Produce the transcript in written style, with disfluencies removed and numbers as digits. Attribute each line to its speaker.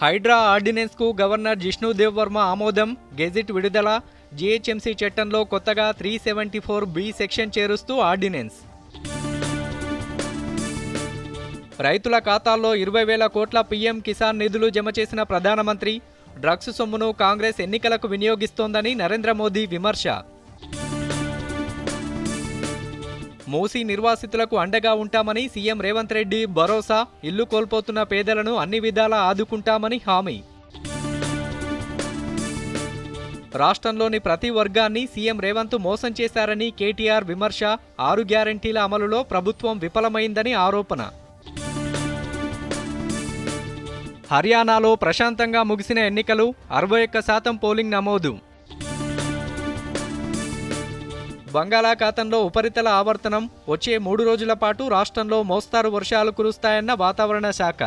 Speaker 1: Hydraa ఆర్డినెన్స్కు governor Jishnu Dev Varma ఆమోదం, gazette విడుదల. GHMC చట్టంలో కొత్తగా 374B సెక్షన్ చేరుస్తూ ఆర్డినెన్స్. రైతుల ఖాతాల్లో 20,000 కోట్ల పీఎం కిసాన్ నిధులు జమ చేసిన ప్రధానమంత్రి. డ్రగ్స్ సొమ్మును కాంగ్రెస్ ఎన్నికలకు వినియోగిస్తోందని నరేంద్ర మోదీ విమర్శ. మూసీ నిర్వాసితులకు అండగా ఉంటామని సీఎం రేవంత్ రెడ్డి భరోసా. ఇల్లు కోల్పోతున్న పేదలను అన్ని విధాలా ఆదుకుంటామని హామీ. రాష్ట్రంలోని ప్రతి వర్గాన్ని సీఎం రేవంత్ మోసం చేశారని కేటీఆర్ విమర్శ. 6 గ్యారెంటీల అమలులో ప్రభుత్వం విఫలమైందని ఆరోపణ. హర్యానాలో ప్రశాంతంగా ముగిసిన ఎన్నికలు, 61% పోలింగ్ నమోదు. బంగాళాఖాతంలో ఉపరితల ఆవర్తనం, వచ్చే 3 రోజుల పాటు రాష్ట్రంలో మోస్తారు వర్షాలు కురుస్తాయన్న వాతావరణ శాఖ.